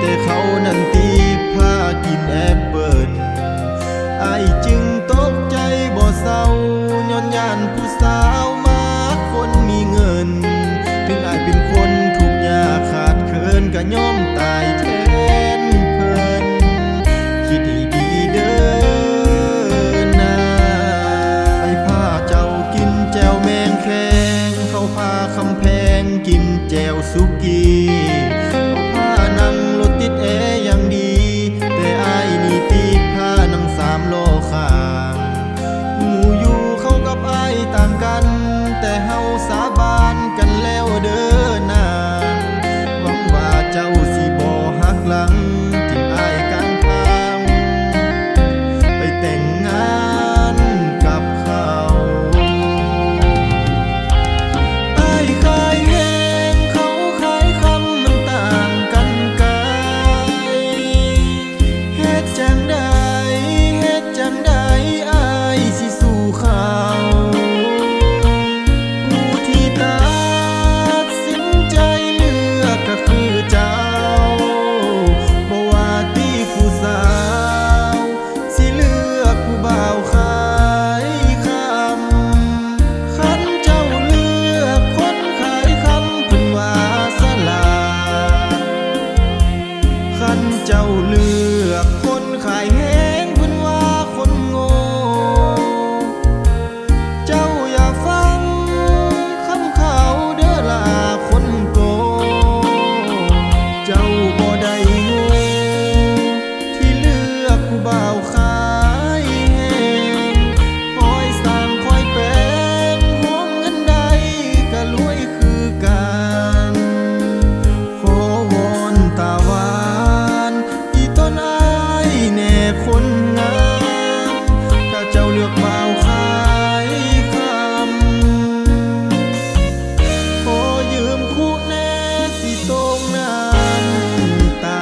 แต่เขานั้นตีผ้ากินแอปเปิลอายจึงตกใจบ่เศร้าย้อนย่านผู้สาวมาคนมีเงินถึงอายเป็นคนทุกข์ยากขาดเคินก็ยอมตายแทนเพิ่นคิดให้ดีเด้อนะไอ้พาเจ้ากินแจวแมงแคงเขาพาคำแพงกินแจวสุกี้เขาพานั่งรถติดแอร์อย่างดีแต่อายนี่ติดพานั่ง3 โลข้างหมู่อยู่เขากับอายต่างกันแต่เฮาสาบานกันแล้วเด้อนางหวังว่าเจ้าสิบ่หักหลังทิ้งอายกลางทางไปแต่งงานกับเขาอายขายแหงเขาขายคำมันต่างกันไกลเฮ็ดจังใดเฮ็ดจังใดอายสิสู่เขาผู้ที่ตัดสินใจเลือกก็คือเจ้าบ่ว่าที่ผู้สาวสิเลือกผู้บ่าวขายคำคันเจ้าเลือกคนขายคำเพิ่นว่าสลาดคันเจ้าเลือกคนขายแหงเพิ่นว่าคนโง่เจ้าอย่าฟังคำเขาเด้อล่ะคนโกเจ้าบ่ได้โง่ที่เลือกผู้บ่าวขายแหงคอยสร้างคอยแปลงห่วงเงินใดก็รวยคือกันขอวอนตาหวานอีต้นอายแน่คนงามถ้าเจ้าเลือกบ่าวขายคำขอยืมคู่แน่สิตรงน้ำตา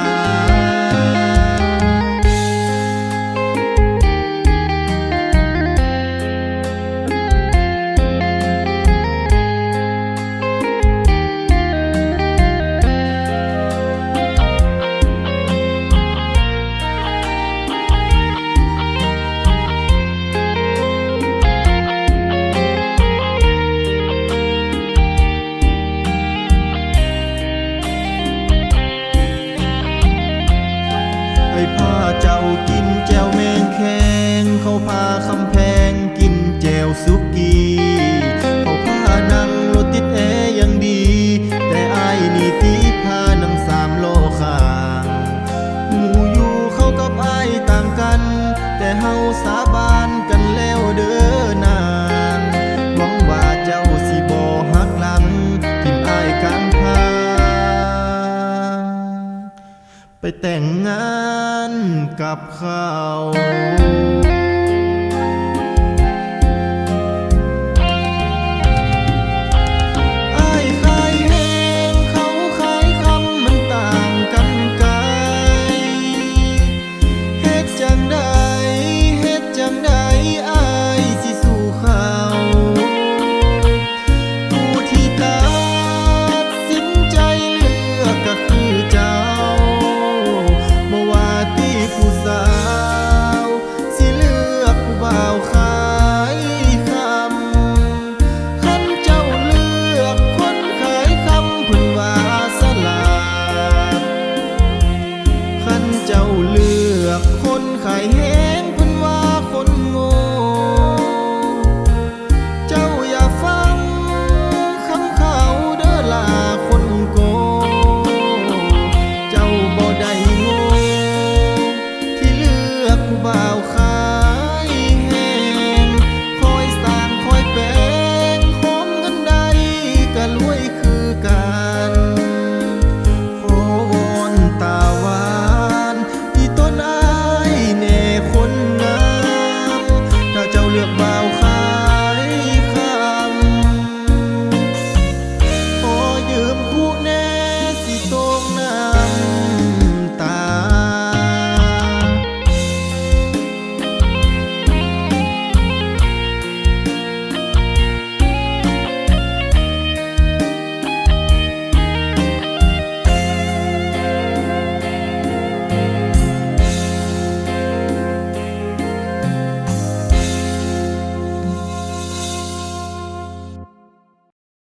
ไอ้พาเจ้ากินแจวแมงแคงเขาพาคำแพงกินแจวสุกี้เขาพานั่งรถติดแอร์อย่างดีแต่อายนี่ตีพานั่ง3 โลข้างหมู่อยู่เขากับอายต่างกันแต่เฮาสาบานกันแล้วเด้อนางหวังว่าเจ้าสิบ่หักหลังทิ่มอายกลางทางไปแต่งงานกับเขา